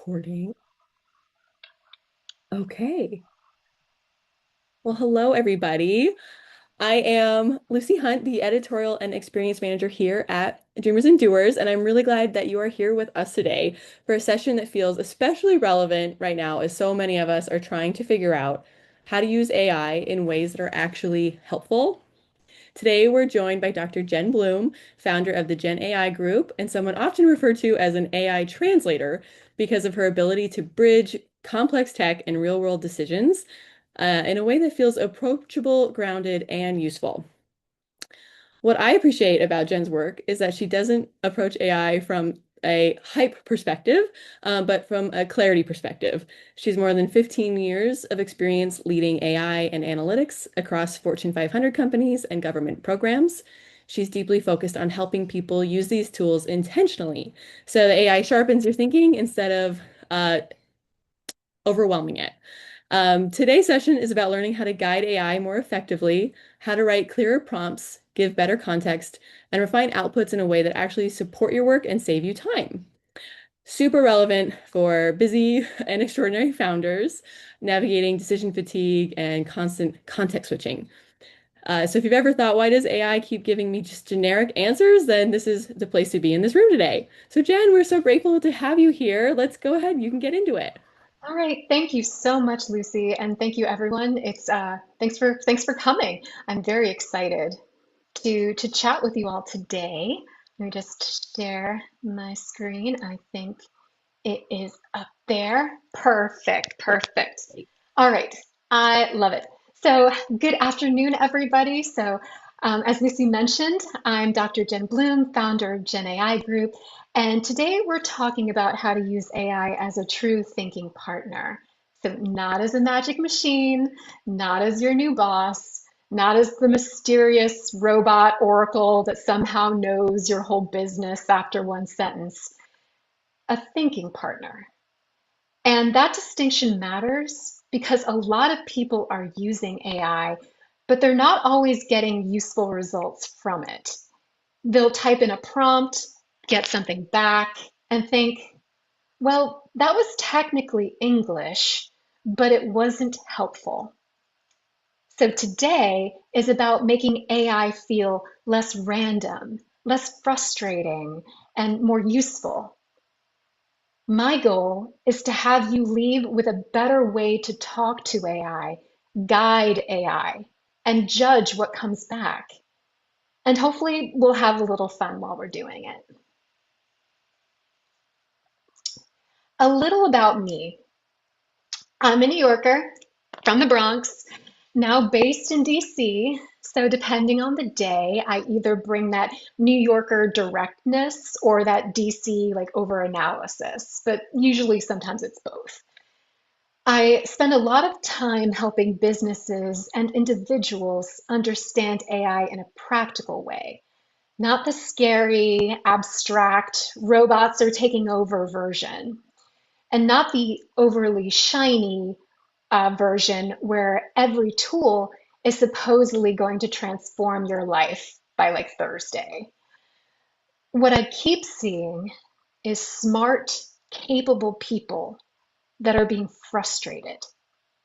Recording. Okay. Well, hello, everybody. I am Lucy Hunt, the editorial and experience manager here at Dreamers and Doers, and I'm really glad that you are here with us today for a session that feels especially relevant right now as so many of us are trying to figure out how to use AI in ways that are actually helpful. Today, we're joined by Dr. Jen Blum, founder of the JenAI Group, and someone often referred to as an AI translator because of her ability to bridge complex tech and real-world decisions in a way that feels approachable, grounded, and useful. What I appreciate about Jen's work is that she doesn't approach AI from a hype perspective, but from a clarity perspective. She's more than 15 years of experience leading AI and analytics across Fortune 500 companies and government programs. She's deeply focused on helping people use these tools intentionally so the AI sharpens your thinking instead of overwhelming it. Today's session is about learning how to guide AI more effectively, how to write clearer prompts, give better context, and refine outputs in a way that actually support your work and save you time. Super relevant for busy and extraordinary founders navigating decision fatigue and constant context switching. So if you've ever thought, why does AI keep giving me just generic answers? Then this is the place to be in this room today. So Jen, we're so grateful to have you here. Let's go ahead. You can get into it. All right, thank you so much, Lucy, and thank you everyone. It's thanks for coming. I'm very excited to chat with you all today. Let me just share my screen. I think it is up there. Perfect, perfect. All right, I love it. So, good afternoon, everybody. As Lucy mentioned, I'm Dr. Jen Bloom, founder of JenAI Group, and today we're talking about how to use AI as a true thinking partner. So, not as a magic machine, not as your new boss, not as the mysterious robot oracle that somehow knows your whole business after one sentence, a thinking partner. And that distinction matters because a lot of people are using AI, but they're not always getting useful results from it. They'll type in a prompt, get something back, and think, well, that was technically English, but it wasn't helpful. So today is about making AI feel less random, less frustrating, and more useful. My goal is to have you leave with a better way to talk to AI, guide AI, and judge what comes back. And hopefully, we'll have a little fun while we're doing it. A little about me. I'm a New Yorker from the Bronx, now based in DC. So, depending on the day, I either bring that New Yorker directness or that DC like over analysis, but usually sometimes it's both. I spend a lot of time helping businesses and individuals understand AI in a practical way, not the scary, abstract, robots are taking over version, and not the overly shiny version where every tool is supposedly going to transform your life by like Thursday. What I keep seeing is smart, capable people that are being frustrated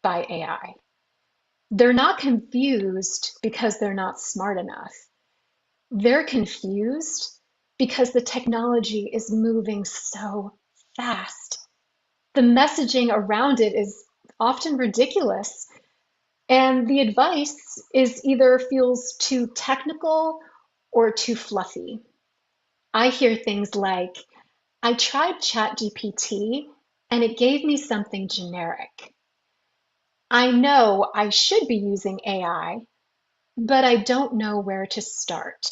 by AI. They're not confused because they're not smart enough. They're confused because the technology is moving so fast. The messaging around it is often ridiculous, and the advice is either feels too technical or too fluffy. I hear things like, I tried ChatGPT and it gave me something generic. I know I should be using AI, but I don't know where to start.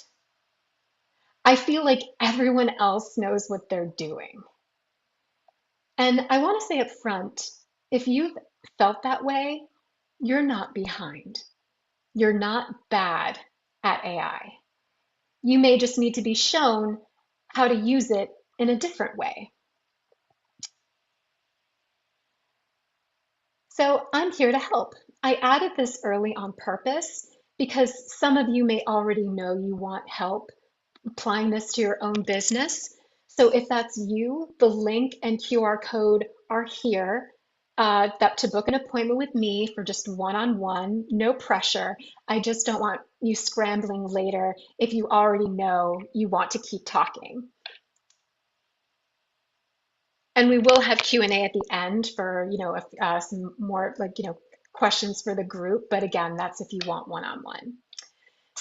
I feel like everyone else knows what they're doing. And I want to say up front, if you've felt that way, you're not behind. You're not bad at AI. You may just need to be shown how to use it in a different way. So I'm here to help. I added this early on purpose because some of you may already know you want help applying this to your own business. So if that's you, the link and QR code are here. That to book an appointment with me for just one-on-one, no pressure. I just don't want you scrambling later if you already know you want to keep talking. And we will have Q&A at the end for, some more like, questions for the group. But again, that's if you want one-on-one.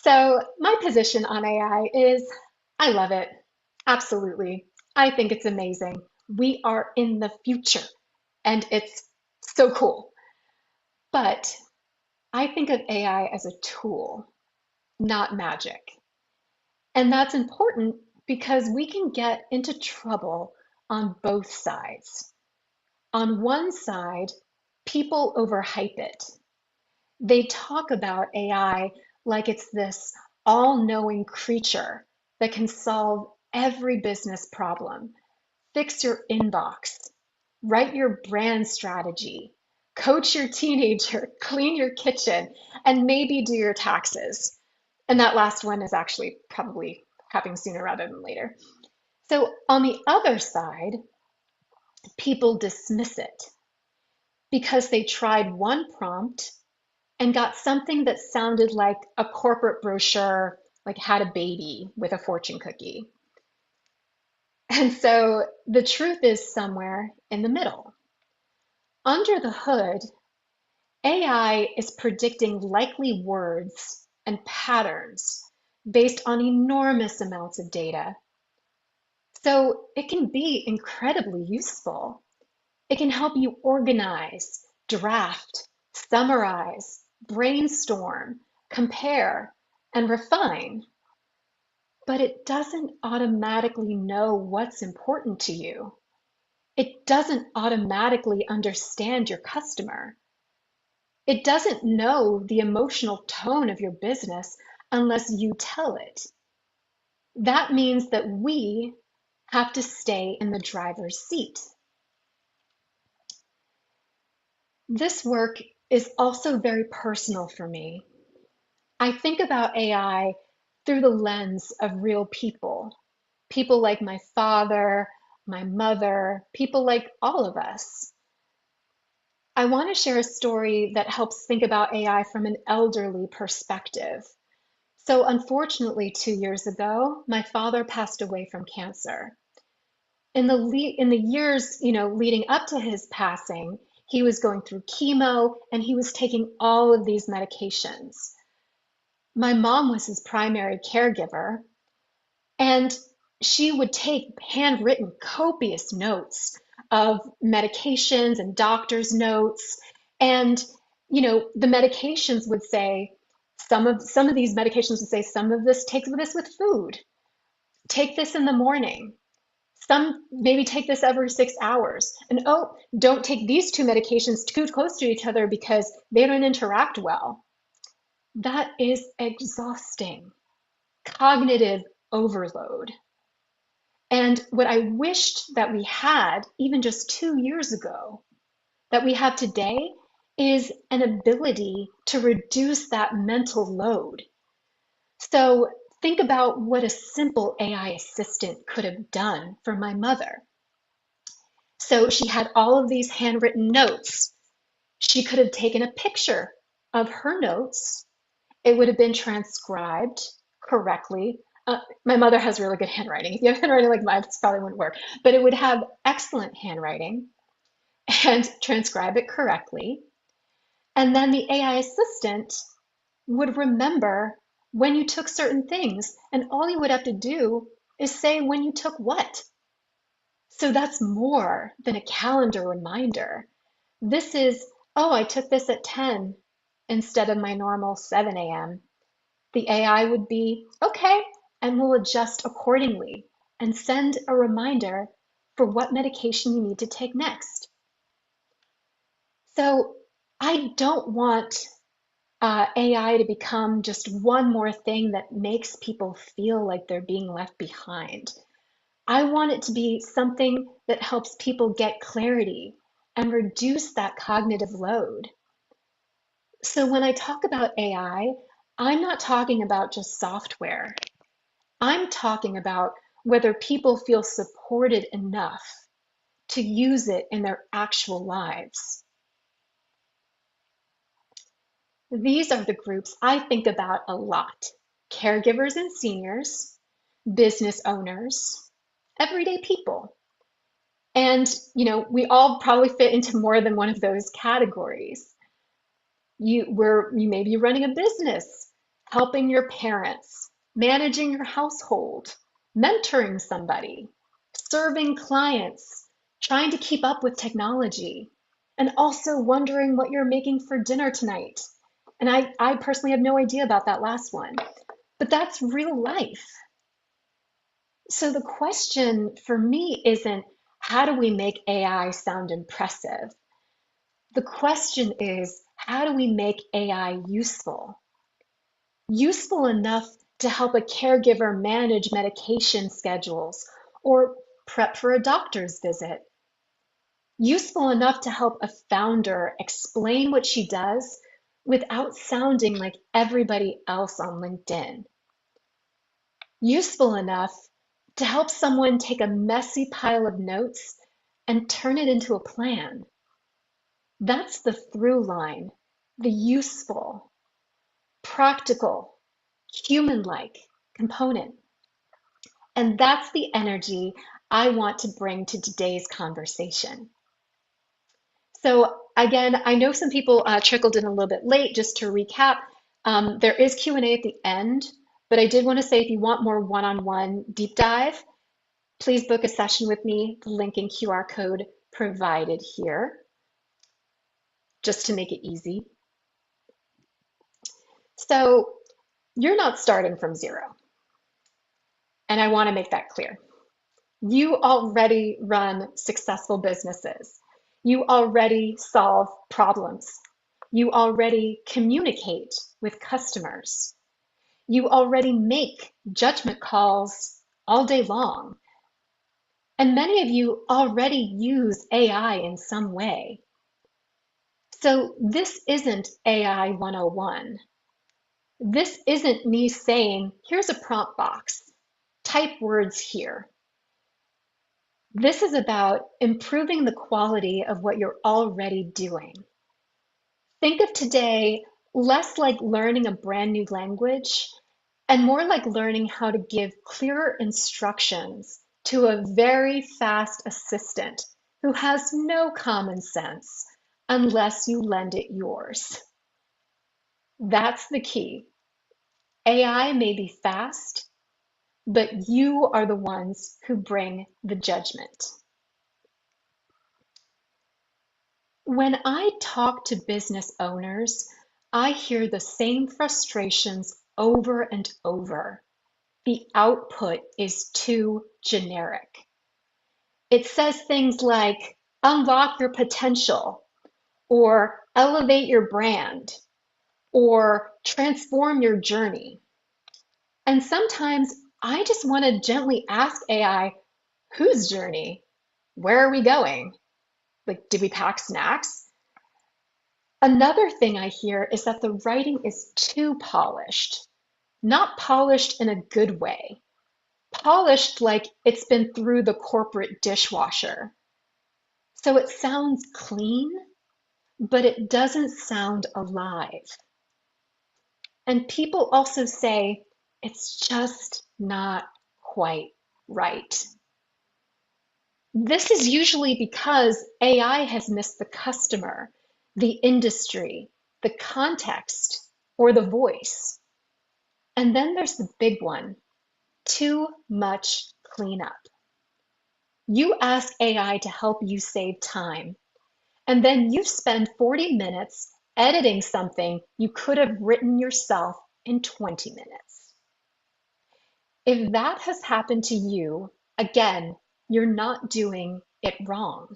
So my position on AI is I love it. Absolutely. I think it's amazing. We are in the future and it's so cool. But I think of AI as a tool, not magic. And that's important because we can get into trouble on both sides. On one side, people overhype it. They talk about AI like it's this all-knowing creature that can solve every business problem, fix your inbox, write your brand strategy, coach your teenager, clean your kitchen, and maybe do your taxes. And that last one is actually probably happening sooner rather than later. So on the other side, people dismiss it because they tried one prompt and got something that sounded like a corporate brochure, like had a baby with a fortune cookie. And so the truth is somewhere in the middle. Under the hood, AI is predicting likely words and patterns based on enormous amounts of data. So it can be incredibly useful. It can help you organize, draft, summarize, brainstorm, compare, and refine. But it doesn't automatically know what's important to you. It doesn't automatically understand your customer. It doesn't know the emotional tone of your business unless you tell it. That means that we have to stay in the driver's seat. This work is also very personal for me. I think about AI through the lens of real people, people like my father, my mother, people like all of us. I want to share a story that helps think about AI from an elderly perspective. So, unfortunately, 2 years ago, my father passed away from cancer. In the years, leading up to his passing, he was going through chemo and he was taking all of these medications. My mom was his primary caregiver, and she would take handwritten copious notes of medications and doctor's notes. And, the medications would say, some of these medications would say, some of this, take this with food, take this in the morning. Some maybe take this every 6 hours. And oh, don't take these two medications too close to each other because they don't interact well. That is exhausting. Cognitive overload. And what I wished that we had even just 2 years ago, that we have today, is an ability to reduce that mental load. So think about what a simple AI assistant could have done for my mother. So she had all of these handwritten notes. She could have taken a picture of her notes. It would have been transcribed correctly. My mother has really good handwriting. If you have handwriting like mine, this probably wouldn't work. But it would have excellent handwriting and transcribe it correctly. And then the AI assistant would remember when you took certain things. And all you would have to do is say when you took what. So that's more than a calendar reminder. This is, oh, I took this at 10 instead of my normal 7 a.m. The AI would be, okay, and will adjust accordingly and send a reminder for what medication you need to take next. So I don't want AI to become just one more thing that makes people feel like they're being left behind. I want it to be something that helps people get clarity and reduce that cognitive load. So when I talk about AI, I'm not talking about just software. I'm talking about whether people feel supported supported enough to use it in their actual lives? These are the groups I think about a lot: caregivers and seniors, business owners, everyday people. And, we all probably fit into more than one of those categories. You may be running a business, helping your parents, managing your household, mentoring somebody, serving clients, trying to keep up with technology, and also wondering what you're making for dinner tonight. And I personally have no idea about that last one, but that's real life. So the question for me isn't, how do we make AI sound impressive? The question is, how do we make AI useful? Useful enough to help a caregiver manage medication schedules or prep for a doctor's visit. Useful enough to help a founder explain what she does without sounding like everybody else on LinkedIn. Useful enough to help someone take a messy pile of notes and turn it into a plan. That's the through line, the useful, practical, human-like component. And that's the energy I want to bring to today's conversation. So again, I know some people trickled in a little bit late. Just to recap, there is Q&A at the end, but I did want to say, if you want more one-on-one deep dive, please book a session with me, the link and QR code provided here, just to make it easy. So you're not starting from zero, and I want to make that clear. You already run successful businesses. You already solve problems. You already communicate with customers. You already make judgment calls all day long. And many of you already use AI in some way. So this isn't AI 101. This isn't me saying, here's a prompt box, type words here. This is about improving the quality of what you're already doing. Think of today less like learning a brand new language and more like learning how to give clearer instructions to a very fast assistant who has no common sense unless you lend it yours. That's the key. AI may be fast, but you are the ones who bring the judgment. When I talk to business owners, I hear the same frustrations over and over. The output is too generic. It says things like, unlock your potential, or elevate your brand, or transform your journey. And sometimes I just want to gently ask AI, whose journey? Where are we going? Like, did we pack snacks? Another thing I hear is that the writing is too polished, not polished in a good way, polished like it's been through the corporate dishwasher. So it sounds clean, but it doesn't sound alive. And people also say it's just not quite right. This is usually because AI has missed the customer, the industry, the context, or the voice. And then there's the big one, too much cleanup. You ask AI to help you save time, and then you spend 40 minutes editing something you could have written yourself in 20 minutes. If that has happened to you, again, you're not doing it wrong.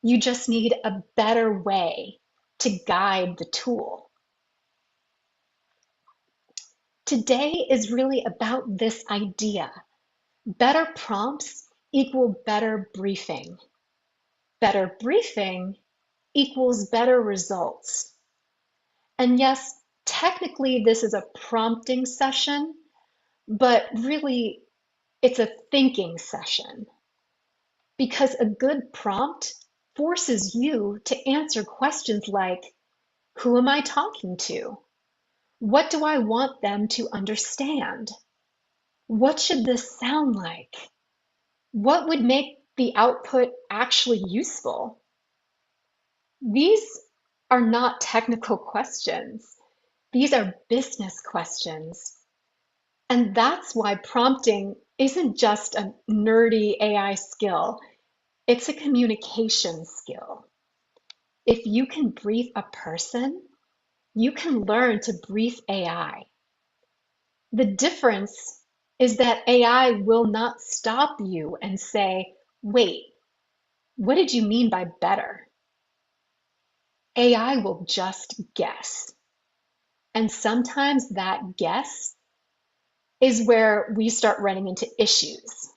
You just need a better way to guide the tool. Today is really about this idea. Better prompts equal better briefing. Better briefing equals better results. And yes, technically this is a prompting session, but really it's a thinking session. because a good prompt forces you to answer questions like, who am I talking to? What do I want them to understand? What should this sound like? What would make the output actually useful? These are not technical questions. These are business questions. And that's why prompting isn't just a nerdy AI skill, it's a communication skill. If you can brief a person, you can learn to brief AI. The difference is that AI will not stop you and say, wait, what did you mean by better? AI will just guess. And sometimes that guess is where we start running into issues.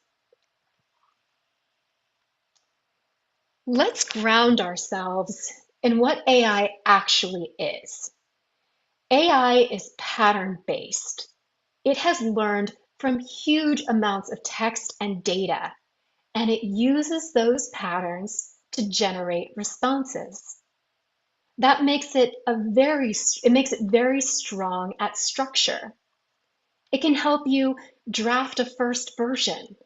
Let's ground ourselves in what AI actually is. AI is pattern-based. It has learned from huge amounts of text and data, and it uses those patterns to generate responses. That makes it very strong at structure. It can help you draft a first version.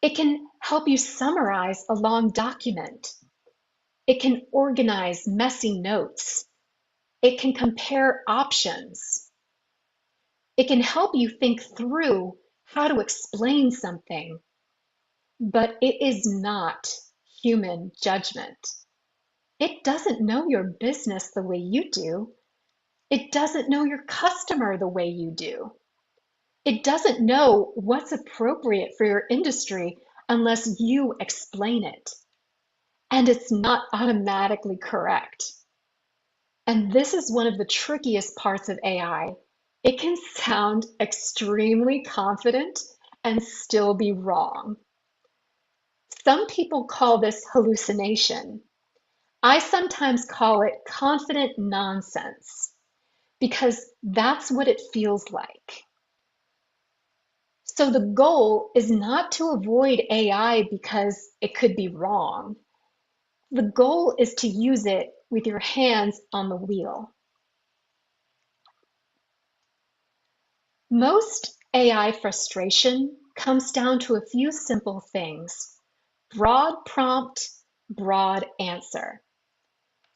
It can help you summarize a long document. It can organize messy notes. It can compare options. It can help you think through how to explain something, but it is not human judgment. It doesn't know your business the way you do. It doesn't know your customer the way you do. It doesn't know what's appropriate for your industry unless you explain it. And it's not automatically correct. And this is one of the trickiest parts of AI. It can sound extremely confident and still be wrong. Some people call this hallucination. I sometimes call it confident nonsense because that's what it feels like. So the goal is not to avoid AI because it could be wrong. The goal is to use it with your hands on the wheel. Most AI frustration comes down to a few simple things: broad prompt, broad answer,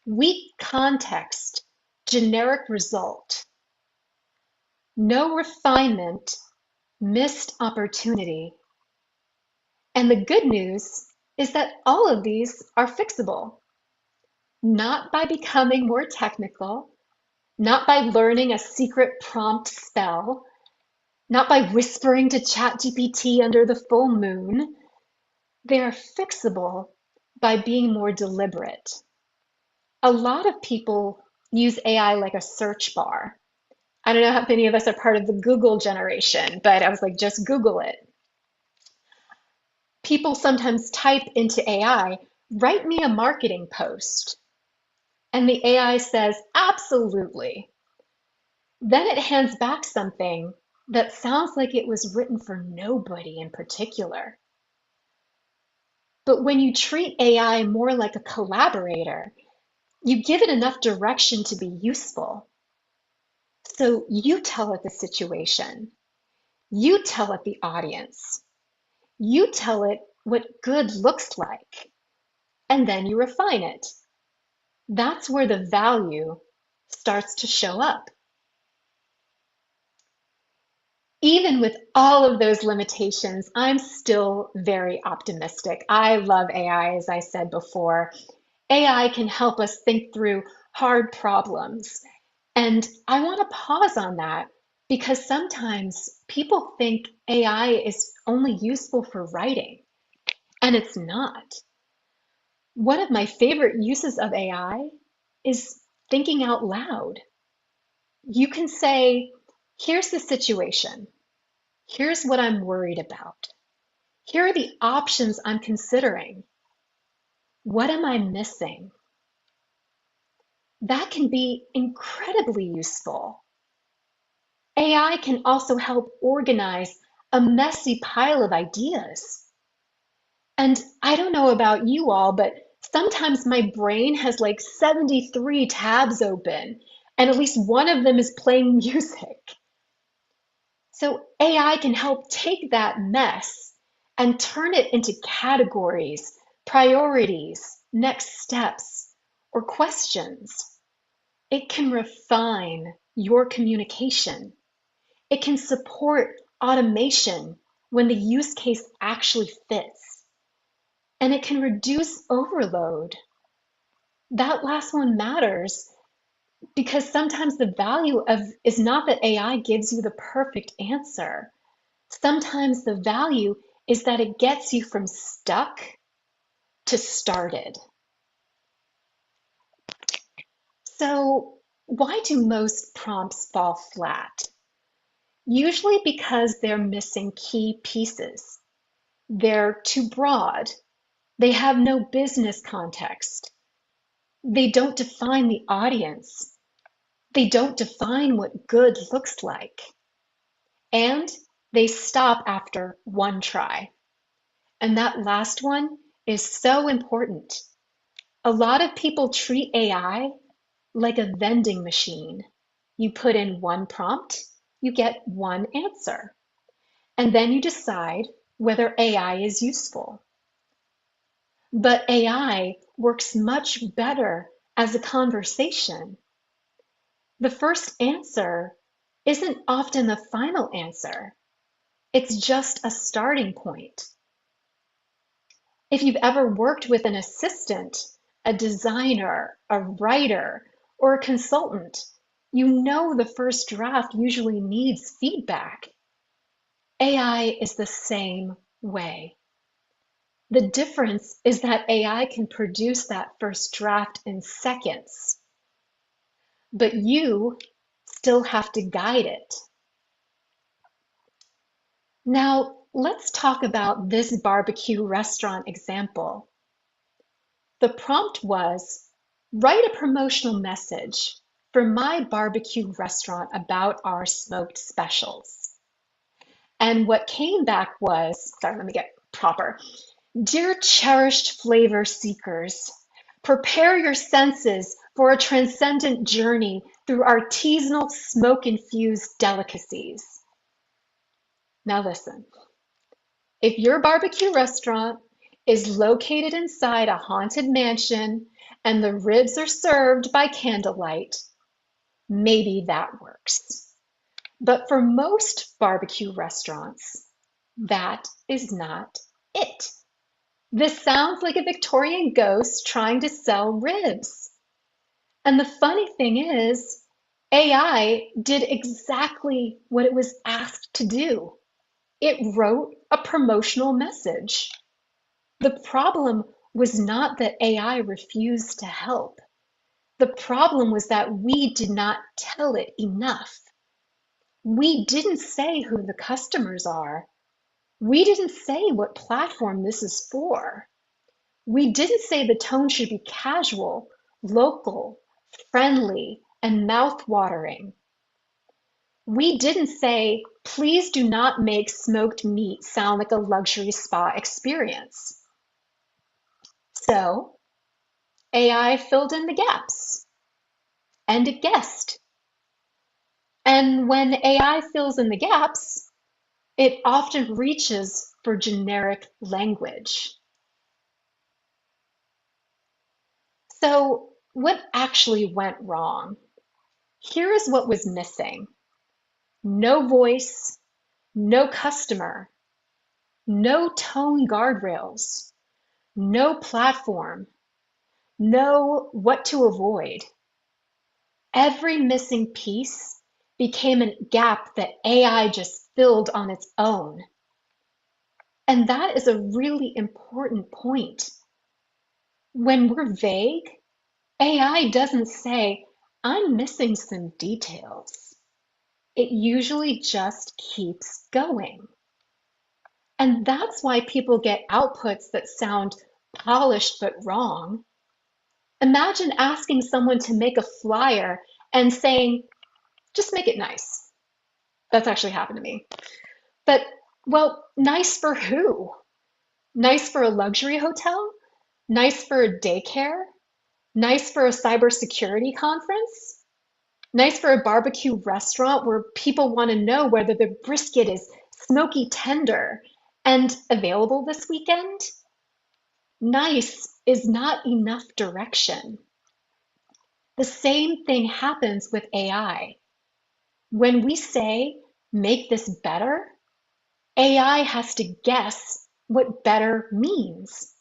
weak context, generic result, no refinement, missed opportunity. And the good news is that all of these are fixable, not by becoming more technical, not by learning a secret prompt spell, not by whispering to ChatGPT under the full moon. They are fixable by being more deliberate. A lot of people use AI like a search bar. I don't know how many of us are part of the Google generation, but I was like, just Google it. People sometimes type into AI, write me a marketing post. And the AI says, absolutely. Then it hands back something that sounds like it was written for nobody in particular. But when you treat AI more like a collaborator, you give it enough direction to be useful. So you tell it the situation, you tell it the audience, you tell it what good looks like, and then you refine it. That's where the value starts to show up. Even with all of those limitations, I'm still very optimistic. I love AI, as I said before. AI can help us think through hard problems. And I want to pause on that because sometimes people think AI is only useful for writing, and it's not. One of my favorite uses of AI is thinking out loud. You can say, here's the situation. Here's what I'm worried about. Here are the options I'm considering. What am I missing? That can be incredibly useful. AI can also help organize a messy pile of ideas. And I don't know about you all, but sometimes my brain has like 73 tabs open, and at least one of them is playing music. So AI can help take that mess and turn it into categories, priorities, next steps, or questions. It can refine your communication. It can support automation when the use case actually fits. And it can reduce overload. That last one matters because sometimes the value of is not that AI gives you the perfect answer. Sometimes the value is that it gets you from stuck to started. So, why do most prompts fall flat? Usually because they're missing key pieces. They're too broad. They have no business context. They don't define the audience. They don't define what good looks like. And they stop after one try. And that last one is so important. A lot of people treat AI like a vending machine. You put in one prompt, you get one answer, and then you decide whether AI is useful. But AI works much better as a conversation. The first answer isn't often the final answer. It's just a starting point. If you've ever worked with an assistant, a designer, a writer, or a consultant, you know the first draft usually needs feedback. AI is the same way. The difference is that AI can produce that first draft in seconds, but you still have to guide it. Now, let's talk about this barbecue restaurant example. The prompt was, write a promotional message for my barbecue restaurant about our smoked specials. And what came back was, sorry, let me get proper. Dear cherished flavor seekers, prepare your senses for a transcendent journey through artisanal smoke-infused delicacies. Now listen, if your barbecue restaurant is located inside a haunted mansion and the ribs are served by candlelight, maybe that works. But for most barbecue restaurants, that is not it. This sounds like a Victorian ghost trying to sell ribs. And the funny thing is, AI did exactly what it was asked to do. It wrote a promotional message. The problem was not that AI refused to help. The problem was that we did not tell it enough. We didn't say who the customers are. We didn't say what platform this is for. We didn't say the tone should be casual, local, friendly, and mouth-watering. We didn't say, please do not make smoked meat sound like a luxury spa experience. So AI filled in the gaps, and it guessed. And when AI fills in the gaps, it often reaches for generic language. So what actually went wrong? Here is what was missing. No voice, no customer, no tone guardrails, no platform, no what to avoid. Every missing piece became a gap that AI just filled on its own. And that is a really important point. When we're vague, AI doesn't say, I'm missing some details. It usually just keeps going. And that's why people get outputs that sound polished but wrong. Imagine asking someone to make a flyer and saying, just make it nice. That's actually happened to me. But, well, nice for who? Nice for a luxury hotel? Nice for a daycare? Nice for a cybersecurity conference? Nice for a barbecue restaurant where people want to know whether the brisket is smoky tender and available this weekend? Nice is not enough direction. The same thing happens with AI. When we say, make this better, AI has to guess what better means.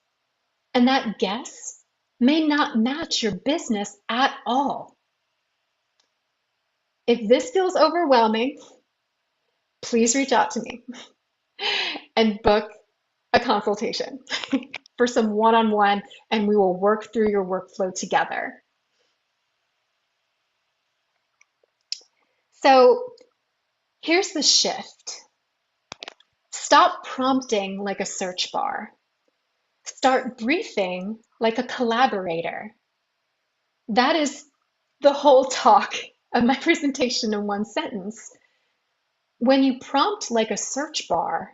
And that guess may not match your business at all. If this feels overwhelming, please reach out to me and book a consultation for some one-on-one, and we will work through your workflow together. So here's the shift. Stop prompting like a search bar. Start briefing like a collaborator. That is the whole talk of my presentation in one sentence. When you prompt like a search bar,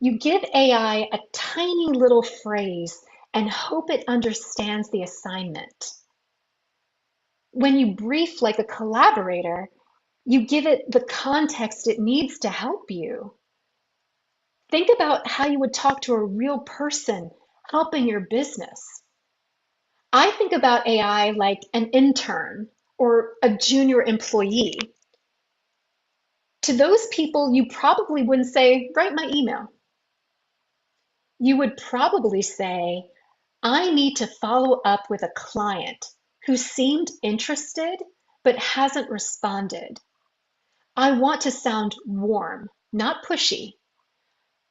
you give AI a tiny little phrase and hope it understands the assignment. When you brief like a collaborator, you give it the context it needs to help you. Think about how you would talk to a real person helping your business. I think about AI like an intern or a junior employee. To those people, you probably wouldn't say, write my email. You would probably say, I need to follow up with a client who seemed interested but hasn't responded. I want to sound warm, not pushy.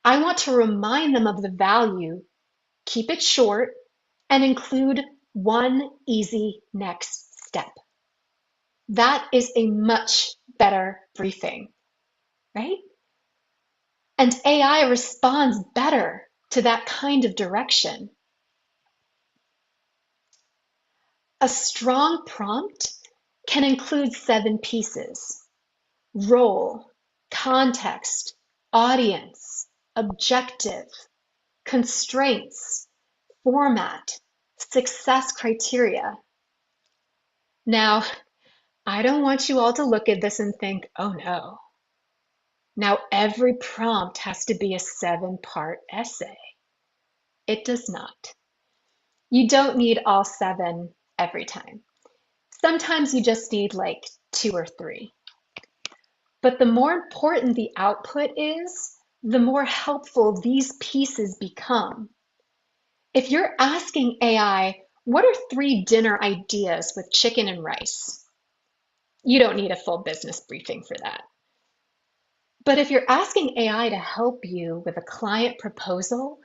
I want to remind them of the value, keep it short, and include one easy next step. That is a much better briefing, right? And AI responds better to that kind of direction. A strong prompt can include 7 pieces: role, context, audience, objective, constraints, format, success criteria. Now, I don't want you all to look at this and think, oh no, now every prompt has to be a 7-part essay. It does not. You don't need all 7 every time. Sometimes you just need like 2 or 3. But the more important the output is, the more helpful these pieces become. If you're asking AI, what are 3 dinner ideas with chicken and rice? You don't need a full business briefing for that. But if you're asking AI to help you with a client proposal,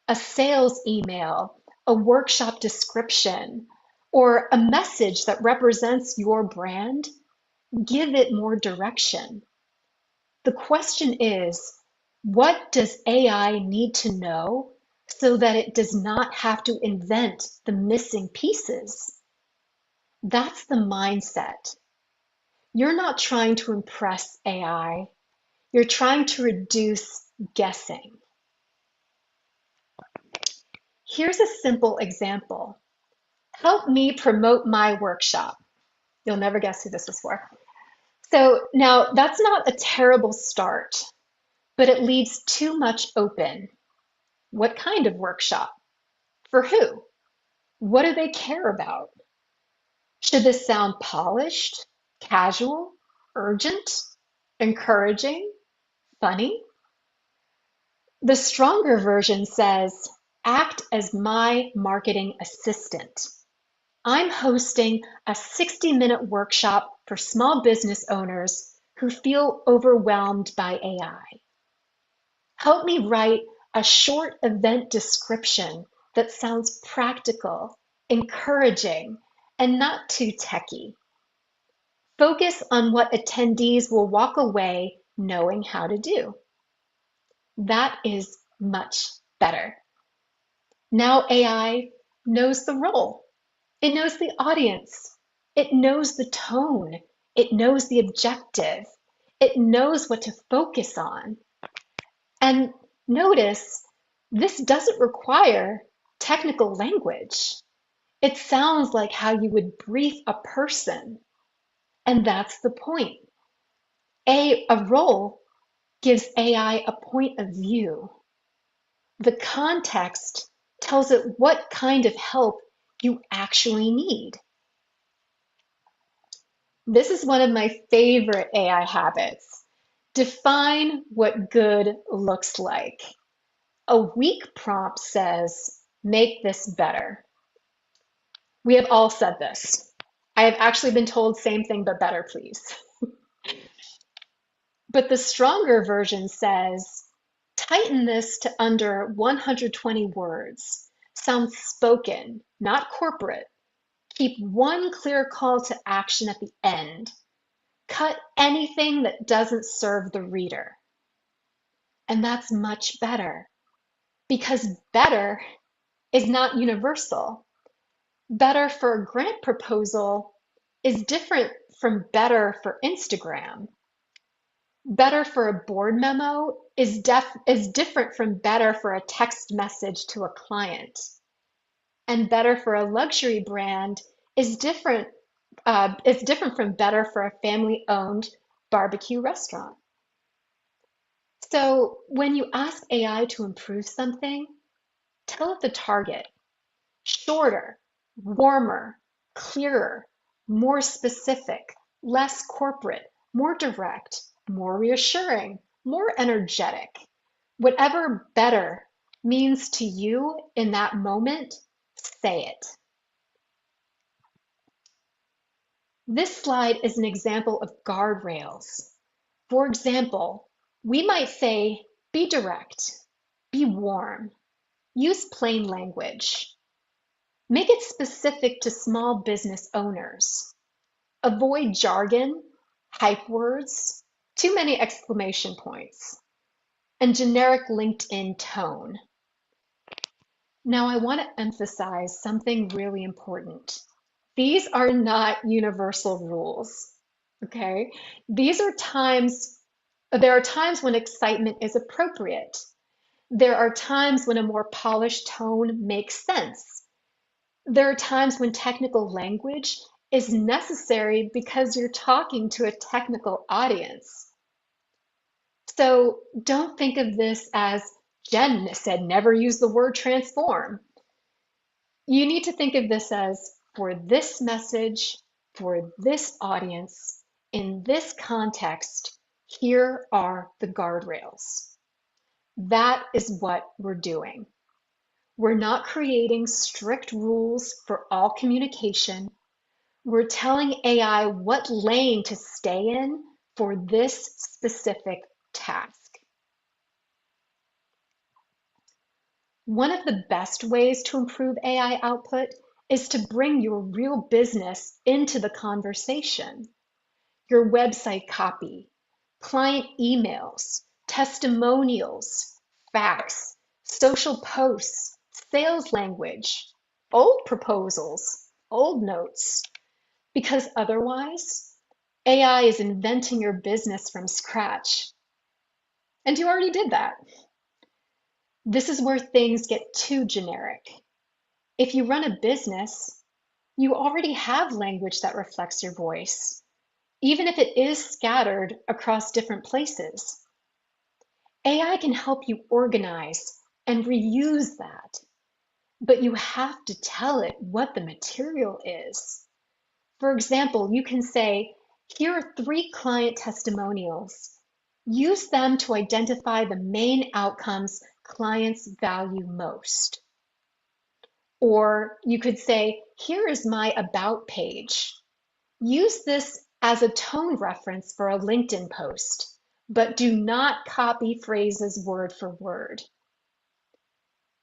a sales email, a workshop description, or a message that represents your brand, give it more direction. The question is, what does AI need to know so that it does not have to invent the missing pieces? That's the mindset. You're not trying to impress AI. You're trying to reduce guessing. Here's a simple example. Help me promote my workshop. You'll never guess who this is for. So now that's not a terrible start, but it leaves too much open. What kind of workshop? For who? What do they care about? Should this sound polished, casual, urgent, encouraging, funny? The stronger version says, act as my marketing assistant. I'm hosting a 60-minute workshop for small business owners who feel overwhelmed by AI. Help me write a short event description that sounds practical, encouraging, and not too techy. Focus on what attendees will walk away knowing how to do. That is much better. Now AI knows the role. It knows the audience. It knows the tone. It knows the objective. It knows what to focus on. And notice This doesn't require technical language. It sounds like how you would brief a person. And that's the point. A role gives AI a point of view. The context tells it what kind of help you actually need. This is one of my favorite AI habits. Define what good looks like. A weak prompt says, make this better. We have all said this. I have actually been told same thing, but better, please. But the stronger version says, tighten this to under 120 words. Sounds spoken, not corporate. Keep one clear call to action at the end. Cut anything that doesn't serve the reader. And that's much better because better is not universal. Better for a grant proposal is different from better for Instagram. Better for a board memo is different from better for a text message to a client. And better for a luxury brand is different from better for a family-owned barbecue restaurant. So when you ask AI to improve something, tell it the target. Shorter, warmer, clearer, more specific, less corporate, more direct, more reassuring, more energetic. Whatever better means to you in that moment, say it. This slide is an example of guardrails. For example, we might say, be direct, be warm, use plain language. Make it specific to small business owners. Avoid jargon, hype words, too many exclamation points, and generic LinkedIn tone. Now, I want to emphasize something really important. These are not universal rules, okay? There are times when excitement is appropriate. There are times when a more polished tone makes sense. There are times when technical language is necessary because you're talking to a technical audience. So don't think of this as Jen said, never use the word transform. You need to think of this as for this message, for this audience, in this context, here are the guardrails. That is what we're doing. We're not creating strict rules for all communication. We're telling AI what lane to stay in for this specific task. One of the best ways to improve AI output is to bring your real business into the conversation. Your website copy, client emails, testimonials, facts, social posts, sales language, old proposals, old notes, because otherwise, AI is inventing your business from scratch. And you already did that. This is where things get too generic. If you run a business, you already have language that reflects your voice, even if it is scattered across different places. AI can help you organize and reuse that, but you have to tell it what the material is. For example, you can say, here are 3 client testimonials. Use them to identify the main outcomes clients value most. Or you could say, here is my about page. Use this as a tone reference for a LinkedIn post, but do not copy phrases word for word.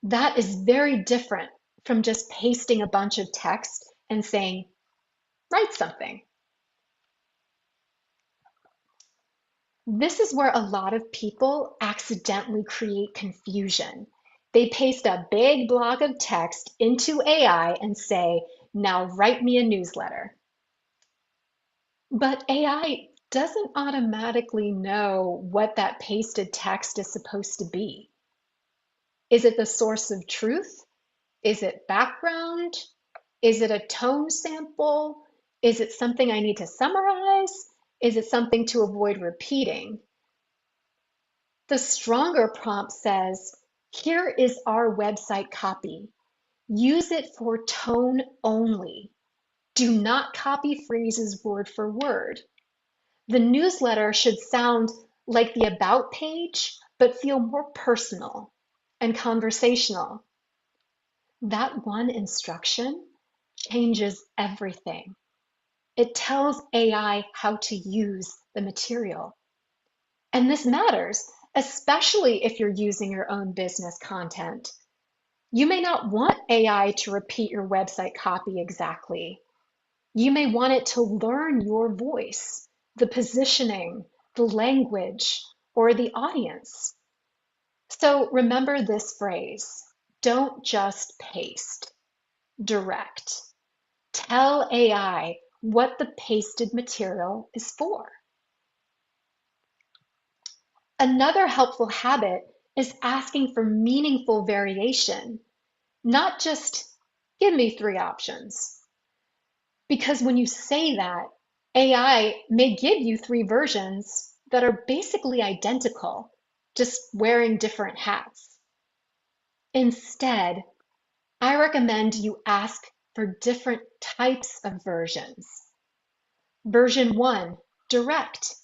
That is very different from just pasting a bunch of text and saying, write something. This is where a lot of people accidentally create confusion. They paste a big block of text into AI and say, now write me a newsletter. But AI doesn't automatically know what that pasted text is supposed to be. Is it the source of truth? Is it background? Is it a tone sample? Is it something I need to summarize? Is it something to avoid repeating? The stronger prompt says, here is our website copy. Use it for tone only. Do not copy phrases word for word. The newsletter should sound like the about page, but feel more personal and conversational. That one instruction changes everything. It tells AI how to use the material. And this matters, especially if you're using your own business content. You may not want AI to repeat your website copy exactly. You may want it to learn your voice, the positioning, the language, or the audience. So remember this phrase: don't just paste, direct. Tell AI what the pasted material is for. Another helpful habit is asking for meaningful variation, not just give me three options. Because when you say that, AI may give you three versions that are basically identical, just wearing different hats. Instead, I recommend you ask for different types of versions. Version 1, direct.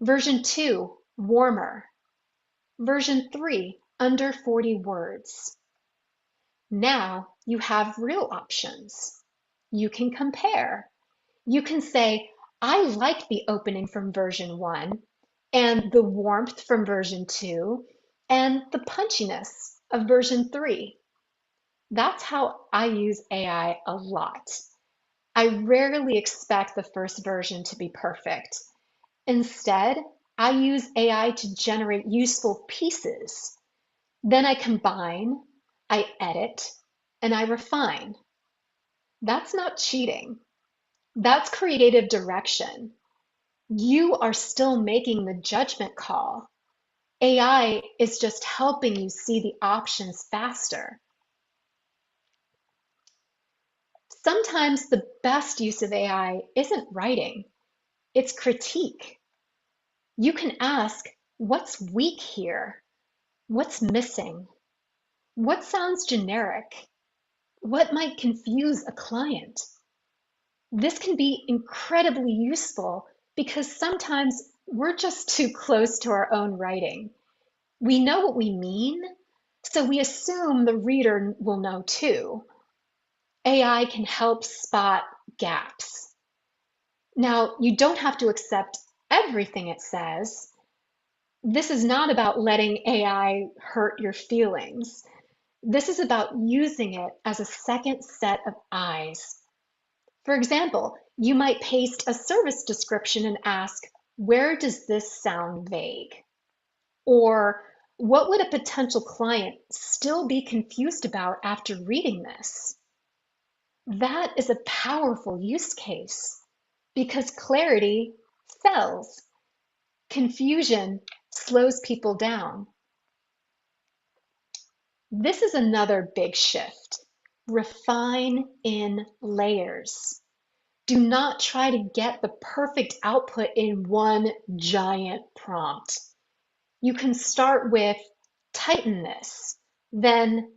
Version 2, warmer. Version 3, under 40 words. Now you have real options. You can compare. You can say, I like the opening from version 1, and the warmth from version 2, and the punchiness of version 3. That's how I use AI a lot. I rarely expect the first version to be perfect. Instead, I use AI to generate useful pieces. Then I combine, I edit, and I refine. That's not cheating. That's creative direction. You are still making the judgment call. AI is just helping you see the options faster. Sometimes the best use of AI isn't writing, it's critique. You can ask, what's weak here? What's missing? What sounds generic? What might confuse a client? This can be incredibly useful because sometimes we're just too close to our own writing. We know what we mean, so we assume the reader will know too. AI can help spot gaps. Now, you don't have to accept everything it says. This is not about letting AI hurt your feelings. This is about using it as a second set of eyes. For example, you might paste a service description and ask, where does this sound vague? Or what would a potential client still be confused about after reading this? That is a powerful use case because clarity sells. Confusion slows people down. This is another big shift. Refine in layers. Do not try to get the perfect output in one giant prompt. You can start with tighten this, then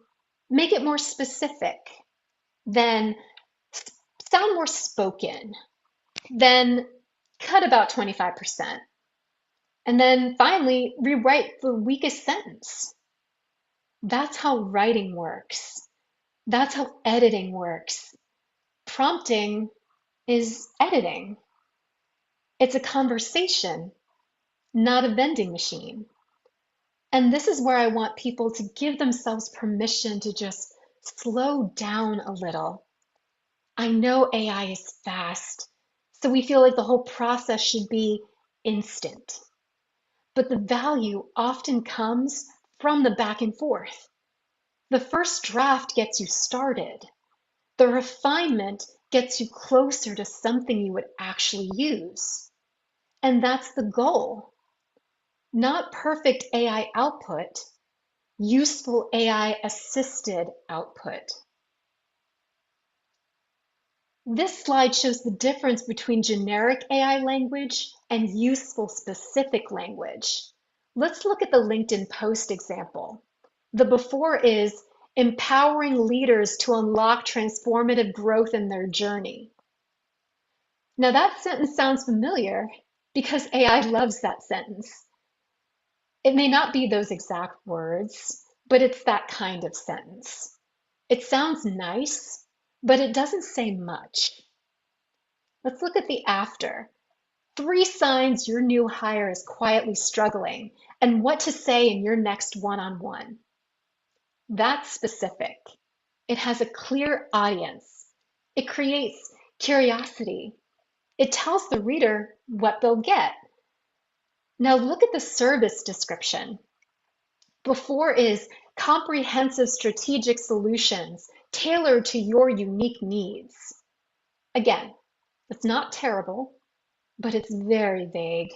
make it more specific, then sound more spoken, then cut about 25%, and then finally rewrite the weakest sentence. That's how writing works. That's how editing works. Prompting is editing. It's a conversation, not a vending machine. And this is where I want people to give themselves permission to just slow down a little. I know AI is fast, so we feel like the whole process should be instant. But the value often comes from the back and forth. The first draft gets you started. The refinement gets you closer to something you would actually use. And that's the goal. Not perfect AI output, useful AI assisted output. This slide shows the difference between generic AI language and useful specific language. Let's look at the LinkedIn post example. The before is empowering leaders to unlock transformative growth in their journey. Now that sentence sounds familiar because AI loves that sentence. It may not be those exact words, but it's that kind of sentence. It sounds nice, but it doesn't say much. Let's look at the after. 3 signs your new hire is quietly struggling and what to say in your next one-on-one. That's specific. It has a clear audience. It creates curiosity. It tells the reader what they'll get. Now look at the service description. Before is comprehensive strategic solutions tailored to your unique needs. Again, it's not terrible, but it's very vague.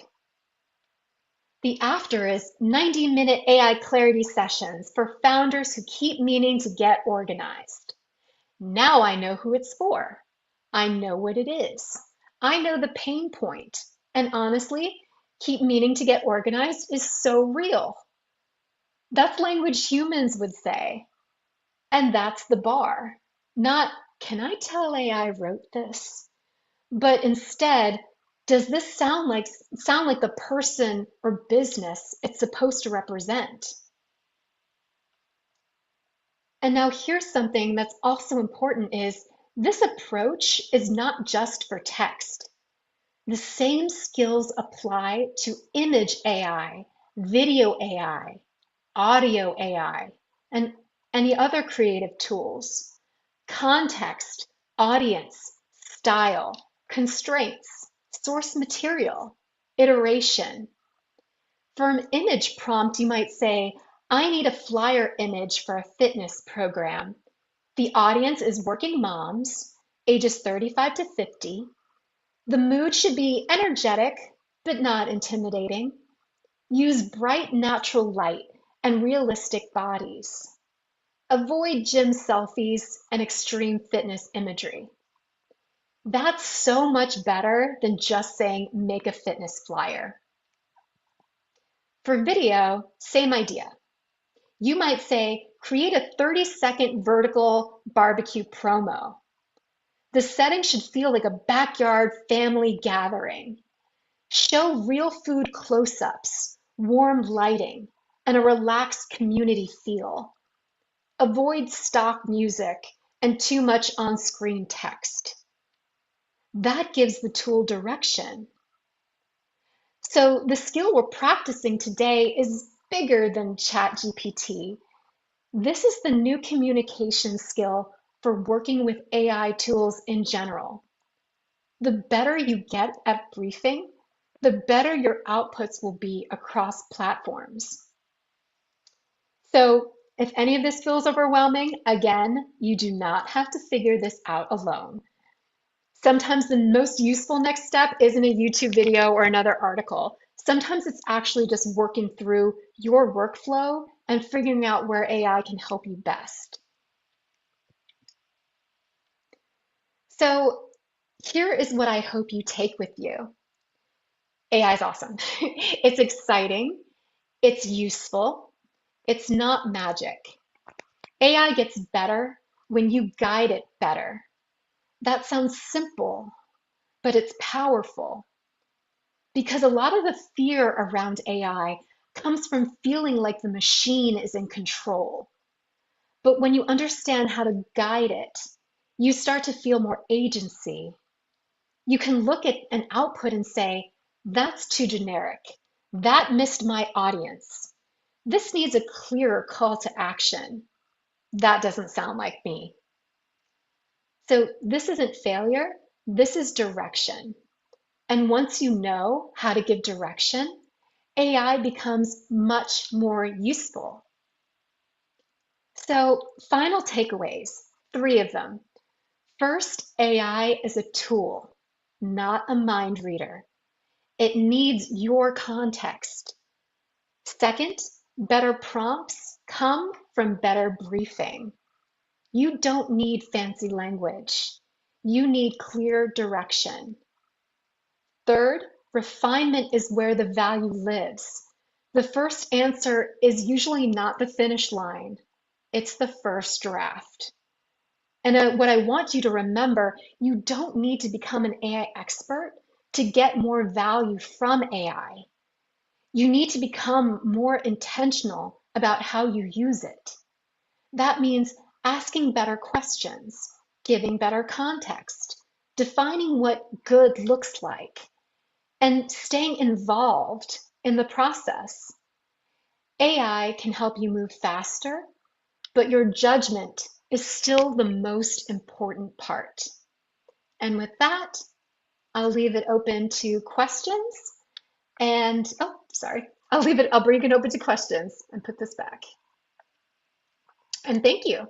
The after is 90-minute AI clarity sessions for founders who keep meaning to get organized. Now I know who it's for. I know what it is. I know the pain point. And honestly, keep meaning to get organized is so real. That's language humans would say. And that's the bar. Not, can I tell AI wrote this? But instead, does this sound like the person or business it's supposed to represent? And now here's something that's also important is this approach is not just for text. The same skills apply to image AI, video AI, audio AI, and any other creative tools. Context, audience, style, constraints, source material, iteration. For an image prompt, you might say, I need a flyer image for a fitness program. The audience is working moms, ages 35 to 50. The mood should be energetic, but not intimidating. Use bright natural light and realistic bodies. Avoid gym selfies and extreme fitness imagery. That's so much better than just saying make a fitness flyer. For video, same idea. You might say create a 30-second vertical barbecue promo. The setting should feel like a backyard family gathering. Show real food close-ups, warm lighting, and a relaxed community feel. Avoid stock music and too much on-screen text. That gives the tool direction. So the skill we're practicing today is bigger than ChatGPT. This is the new communication skill for working with AI tools in general. The better you get at briefing, the better your outputs will be across platforms. So if any of this feels overwhelming, again, you do not have to figure this out alone. Sometimes the most useful next step isn't a YouTube video or another article. Sometimes it's actually just working through your workflow and figuring out where AI can help you best. So here is what I hope you take with you. AI is awesome. It's exciting. It's useful. It's not magic. AI gets better when you guide it better. That sounds simple, but it's powerful. Because a lot of the fear around AI comes from feeling like the machine is in control. But when you understand how to guide it, you start to feel more agency. You can look at an output and say, that's too generic. That missed my audience. This needs a clearer call to action. That doesn't sound like me. So this isn't failure, this is direction. And once you know how to give direction, AI becomes much more useful. So final takeaways, 3 of them. First, AI is a tool, not a mind reader. It needs your context. Second, better prompts come from better briefing. You don't need fancy language. You need clear direction. Third, refinement is where the value lives. The first answer is usually not the finish line, it's the first draft. And what I want you to remember, you don't need to become an AI expert to get more value from AI. You need to become more intentional about how you use it. That means asking better questions, giving better context, defining what good looks like, and staying involved in the process. AI can help you move faster, but your judgment is still the most important part. And with that, I'll leave it open to questions. And oh, sorry, I'll bring it open to questions and put this back. And thank you.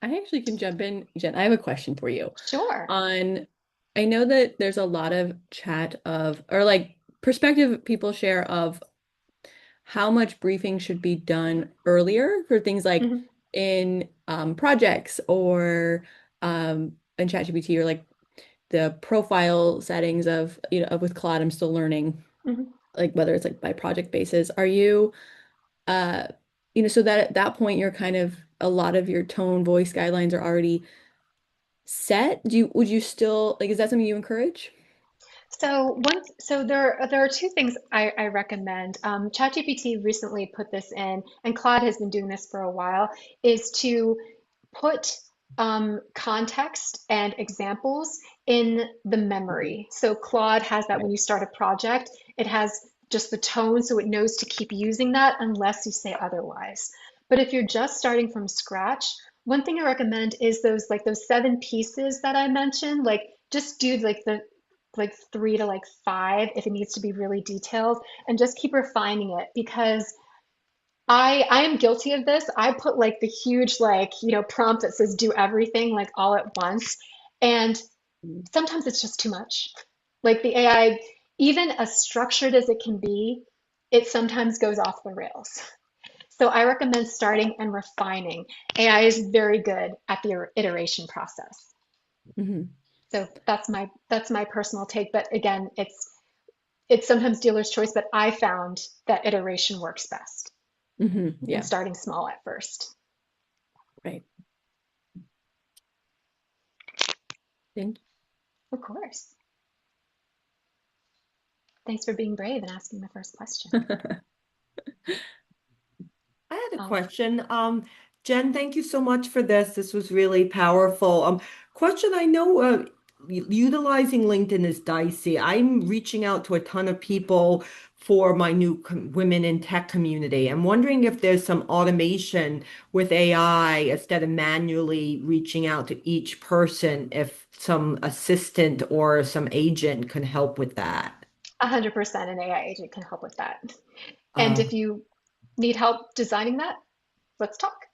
I actually can jump in. Jen, I have a question for you. Sure. On, I know that there's a lot of chat of, or like perspective people share of how much briefing should be done earlier for things like Mhm, in projects or in ChatGPT or like the profile settings of, with Claude, I'm still learning, mhm. like whether it's like by project basis. Are you, uh, so that at that point you're kind of a lot of your tone voice guidelines are already set? Would you still like, is that something you encourage? So there are two things I recommend. ChatGPT recently put this in, and Claude has been doing this for a while, is to put context and examples in the memory. So Claude has that when you start a project, it has just the tone, so it knows to keep using that unless you say otherwise. But if you're just starting from scratch, one thing I recommend is those seven pieces that I mentioned, like just do like three to like five if it needs to be really detailed, and just keep refining it because I am guilty of this. I put like the huge prompt that says do everything like all at once, and sometimes it's just too much. Like the AI, even as structured as it can be, it sometimes goes off the rails. So I recommend starting and refining. AI is very good at the iteration process. Hmm. So that's my personal take. But again, it's sometimes dealer's choice, but I found that iteration works best and Yeah, starting small at first. right. Thank Of course. Thanks for being brave and asking the first question. you. I had a Oh, question. Jen, thank you so much for this. This was really powerful. Question, I know utilizing LinkedIn is dicey. I'm reaching out to a ton of people for my new women in tech community. I'm wondering if there's some automation with AI instead of manually reaching out to each person, if some assistant or some agent can help with that. 100% an AI agent can help with that. And Uh, if you need help designing that, let's talk.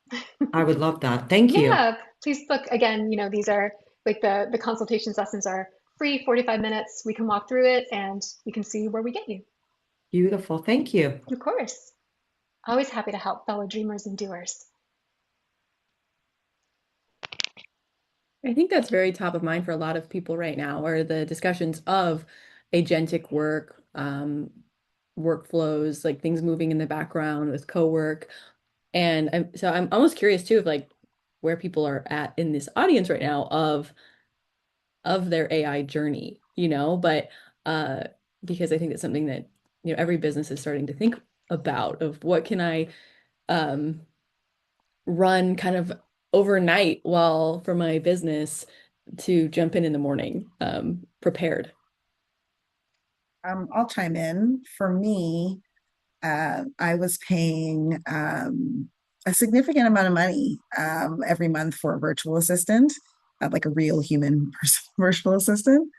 I would love that. Thank you. Yeah, please book again. These are like the consultation sessions are free, 45 minutes. We can walk through it and we can see where we get you. Beautiful. Thank you. Of course. Always happy to help fellow dreamers and doers. I think that's very top of mind for a lot of people right now, are the discussions of agentic work, workflows, like things moving in the background with co-work. And I'm almost curious too of like where people are at in this audience right now of their AI journey, but uh because I think it's something that, every business is starting to think about of what can I um run kind of overnight while for my business to jump in the morning, prepared. I'll chime in. For me, I was paying a significant amount of money every month for a virtual assistant, like a real human person, virtual assistant.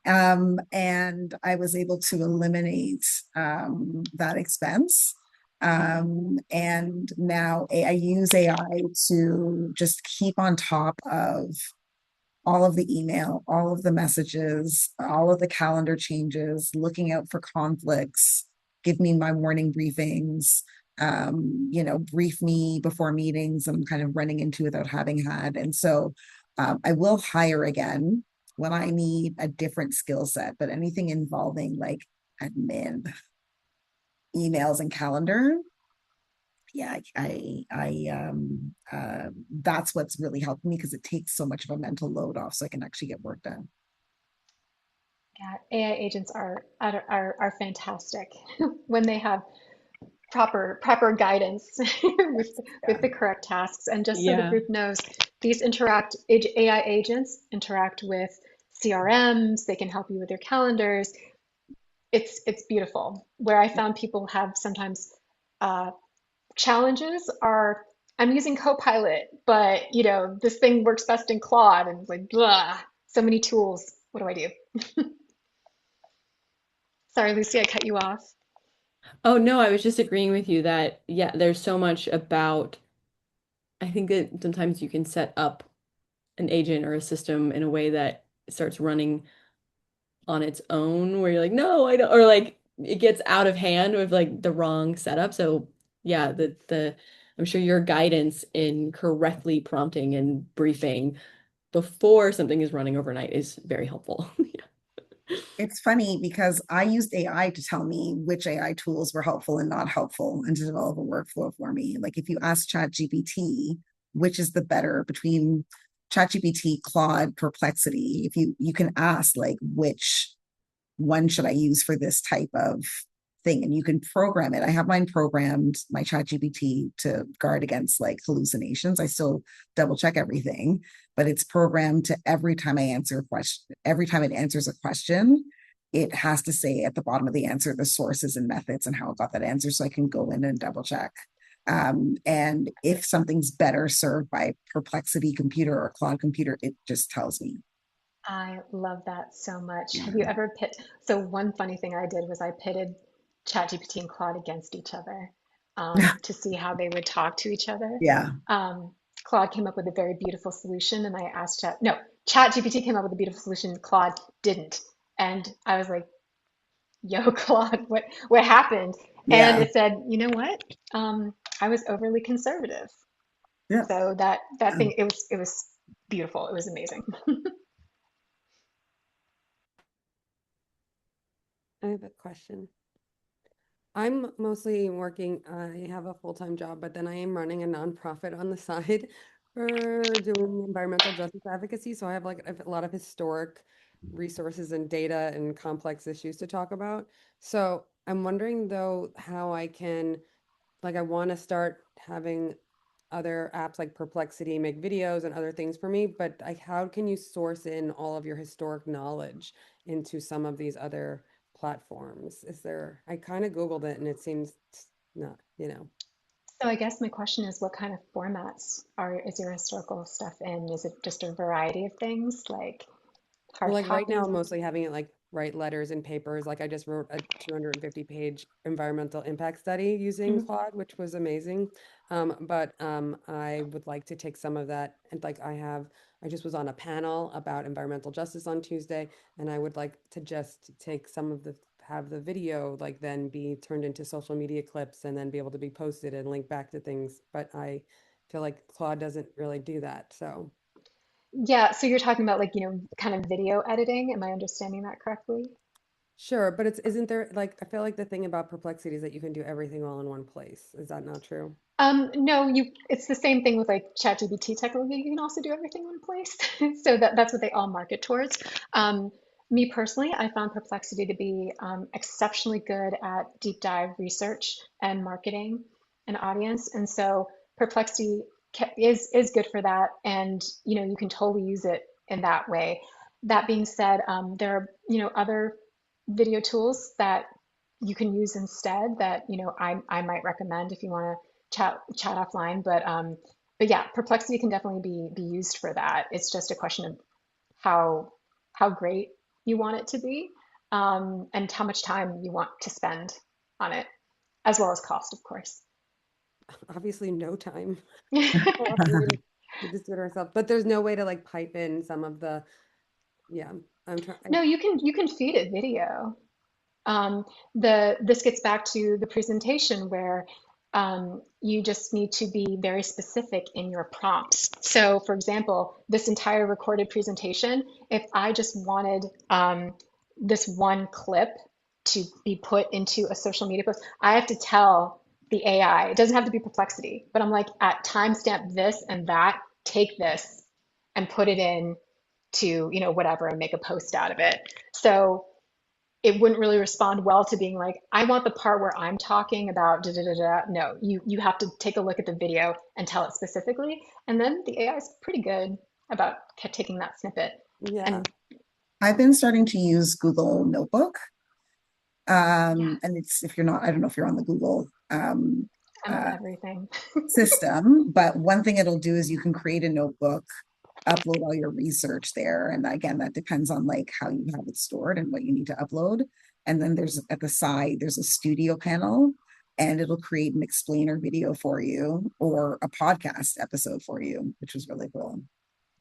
And I was able to eliminate that expense. And now I use AI to just keep on top of all of the email, all of the messages, all of the calendar changes, looking out for conflicts, give me my morning briefings, brief me before meetings I'm kind of running into without having had. And so I will hire again when I need a different skill set, but anything involving like admin, emails, and calendar, yeah, that's what's really helped me because it takes so much of a mental load off so I can actually get work done. Yeah, AI agents are fantastic when they have proper guidance with Yeah. the correct tasks. And just so the Yeah. group knows, AI agents interact with CRMs. They can help you with your calendars. It's beautiful. Where I found people have sometimes uh, challenges are, I'm using Copilot, but this thing works best in Claude, and it's like blah, so many tools. What do I do? Sorry, Lucy, I cut you off. Oh no, I was just agreeing with you that yeah, there's so much about I think that sometimes you can set up an agent or a system in a way that it starts running on its own where you're like, no, I don't, or like it gets out of hand with like the wrong setup. So yeah, the I'm sure your guidance in correctly prompting and briefing before something is running overnight is very helpful. It's funny because I used AI to tell me which AI tools were helpful and not helpful and to develop a workflow for me. Like if you ask ChatGPT, which is the better between ChatGPT, Claude, Perplexity, if you can ask like which one should I use for this type of thing? And you can program it. I have mine programmed, my chat GPT, to guard against like hallucinations. I still double check everything, but it's programmed to every time I answer a question, every time it answers a question, it has to say at the bottom of the answer the sources and methods and how it got that answer so I can go in and double check. And if something's better served by Perplexity Computer or Cloud Computer, it just tells me. I love that so much. Have you Yeah. ever pit? So one funny thing I did was I pitted ChatGPT and Claude against each other to see how they would talk to each other. Yeah. Um, Claude came up with a very beautiful solution, and I asked no, ChatGPT came up with a beautiful solution. Claude didn't, and I was like, "Yo, Claude, what happened?" And Yeah. it said, "You know what? I was overly conservative." Yeah. So that thing, it was beautiful. It was amazing. I have a question. I'm mostly working, I have a full-time job, but then I am running a nonprofit on the side for doing environmental justice advocacy. So I have like a lot of historic resources and data and complex issues to talk about. So I'm wondering though how I can, like, I want to start having other apps like Perplexity make videos and other things for me, but like, how can you source in all of your historic knowledge into some of these other platforms? Is there, I kind of Googled it and it seems not, So I guess my question is, what kind of formats is your historical stuff in? Is it just a variety of things like Well, hard like right now, copies? I'm mostly having it like write letters and papers. Like I just wrote a 250-page environmental impact study using Mhm. Claude, which was amazing. But I would like to take some of that and like I just was on a panel about environmental justice on Tuesday, and I would like to just take some of have the video like then be turned into social media clips and then be able to be posted and link back to things. But I feel like Claude doesn't really do that. So. Yeah, so you're talking about like, kind of video editing. Am I understanding that correctly? Sure, but isn't there like I feel like the thing about Perplexity is that you can do everything all in one place. Is that not true? No, it's the same thing with like ChatGPT technically. You can also do everything in one place. So that's what they all market towards. Um, Me personally, I found Perplexity to be exceptionally good at deep dive research and marketing and audience. And so Perplexity is good for that. And you can totally use it in that way. That being said, there are other video tools that you can use instead that I might recommend if you want to chat offline. But yeah, Perplexity can definitely be used for that. It's just a question of how great you want it to be, and how much time you want to spend on it, as well as cost, of course. Obviously, no time. We just do it ourselves. But there's no way to like pipe in some of the, yeah, I'm No, trying. you can feed it video. This gets back to the presentation where you just need to be very specific in your prompts. So, for example, this entire recorded presentation, if I just wanted this one clip to be put into a social media post, I have to tell the AI, it doesn't have to be Perplexity, but I'm like, at timestamp this and that, take this and put it in to, whatever, and make a post out of it. So it wouldn't really respond well to being like, I want the part where I'm talking about da da da da. No, you have to take a look at the video and tell it specifically. And then the AI is pretty good about taking that snippet. Yeah. And I've been starting to use Google Notebook. yeah, And it's, if you're not, I don't know if you're on the Google I'm on uh, everything. system, but one thing it'll do is you can create a notebook, upload all your research there. And again, that depends on like how you have it stored and what you need to upload. And then there's at the side, there's a studio panel and it'll create an explainer video for you or a podcast episode for you, which was really cool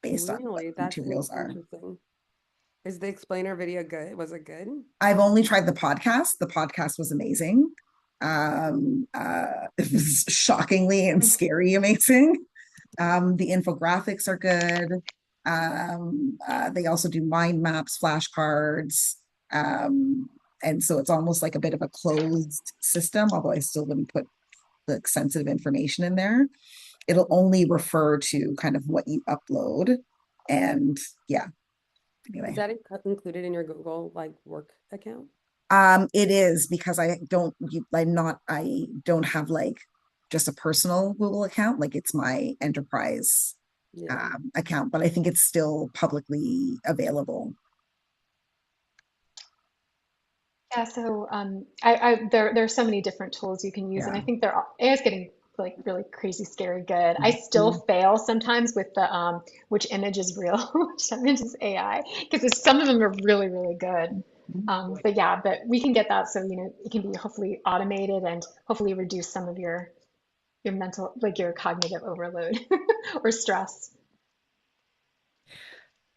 based on what Really? the That's materials are. interesting. Is the explainer video good? Was it good? I've only tried the podcast. The podcast was amazing. It was shockingly and scary amazing. The infographics are good. They also do mind maps, flashcards. And so it's almost like a bit of a closed system, although I still wouldn't put the sensitive information in there. It'll only refer to kind of what you upload. And yeah, Is anyway. that included in your Google like work account? It is because I don't have like just a personal Google account. Like it's my enterprise Yeah. account, but I think it's still publicly available. Yeah, so there are so many different tools you can use, and Yeah. I think AI is getting like really crazy, scary good. I still Mhm. fail sometimes with the which image is real, which image is AI, because some of them are really, really good. But yeah, but we can get that so it can be hopefully automated and hopefully reduce some of your mental, like your cognitive overload or stress.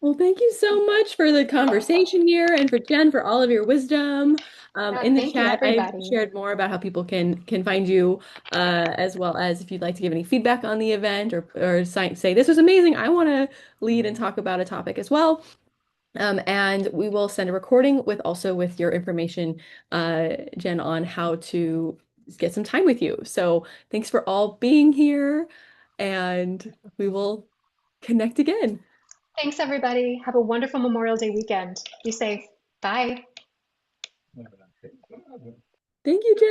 Well, thank you so much for the conversation here and for Jen for all of your wisdom. Yeah, In the thank you, chat, I've everybody. shared more about how people can find you, as well as if you'd like to give any feedback on the event or say this was amazing. I want to lead and talk about a topic as well. And we will send a recording with your information, Jen, on how to get some time with you. So thanks for all being here, and we will connect again. Thanks, everybody. Have a wonderful Memorial Day weekend. Be safe. Bye. Thank you, Jen.